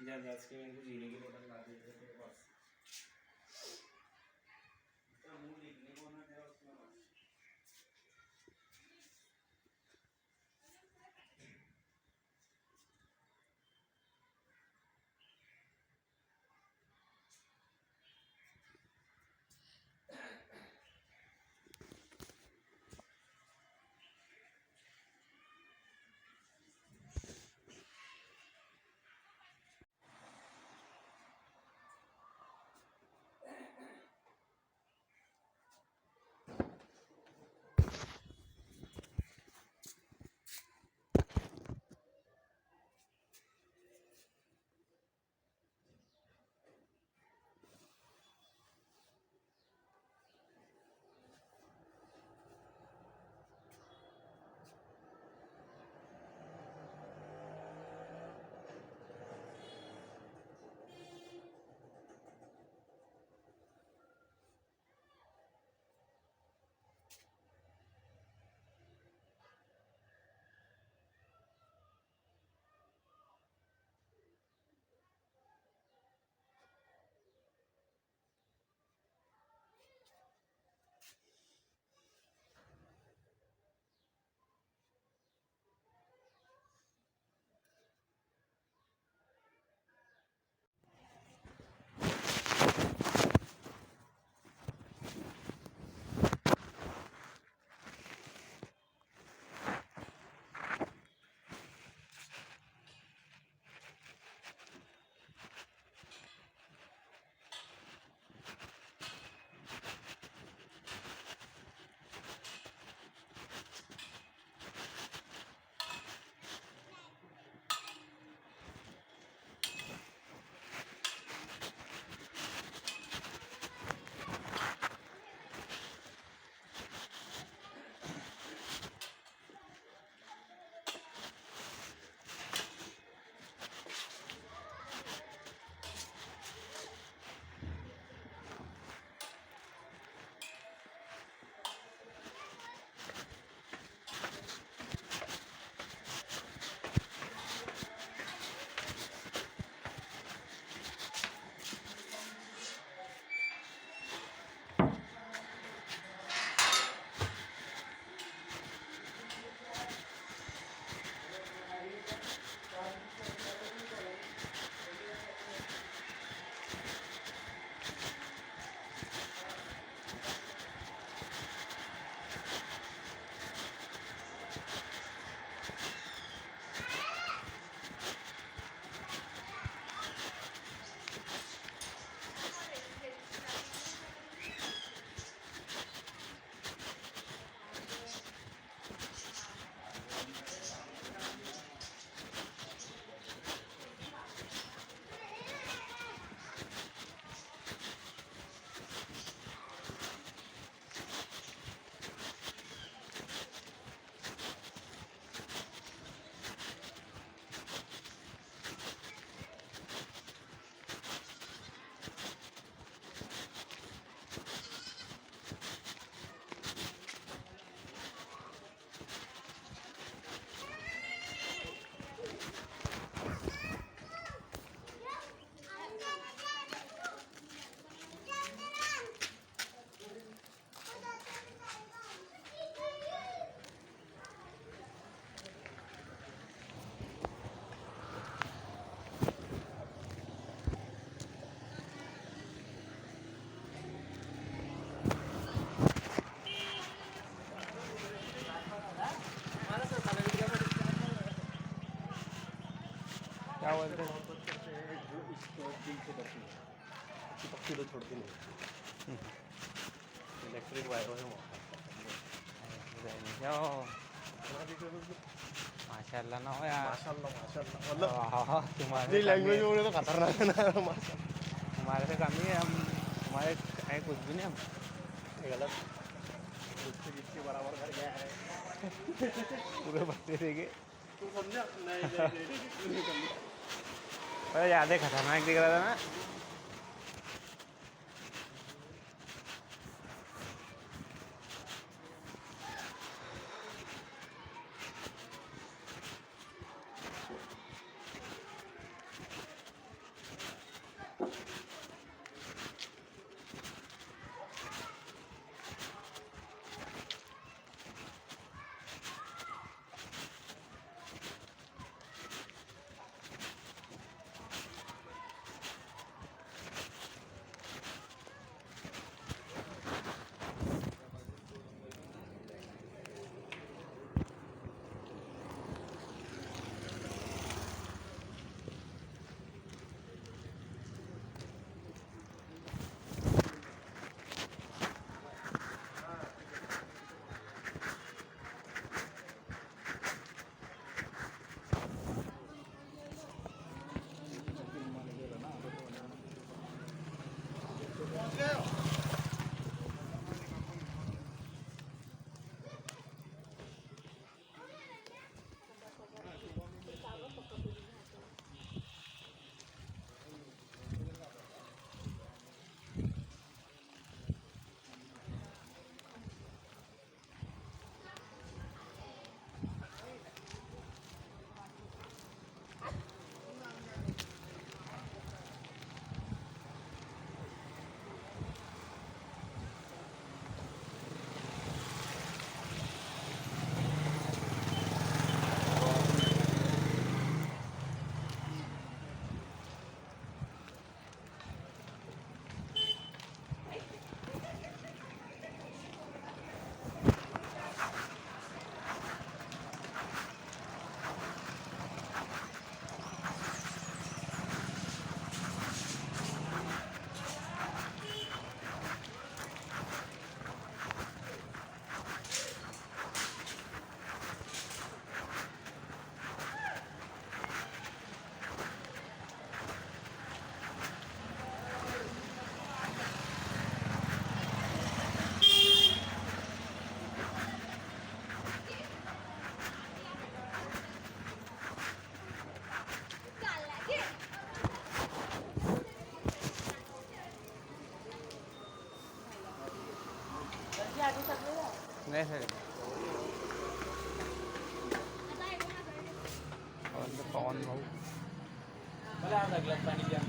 आज के मेरे को जीने की बोतल ला दी है तेरे पास। इसका मुंह दिखने को ना तेरा उसमें बस। क्या बोलते हैं पक्षी तो छोड़ती नहीं इलेक्ट्रिक वायर है माशाल्लाह ना हो यार, माशाल्लाह माशाल्लाह मतलब तुम्हारे लैंग्वेज बोले तो खतरनाक है ना माशाल्लाह। तुम्हारे से कम ही है हम, तुम्हारे है कुछ भी नहीं हम। गलत उससे जिसके बराबर कर गया है पूरे बच्चे देखे तू समझा नहीं पर ज़्यादा खतरनाक दिख रहा था ना। नाही पवन भाऊ मला लागला पाणी द्या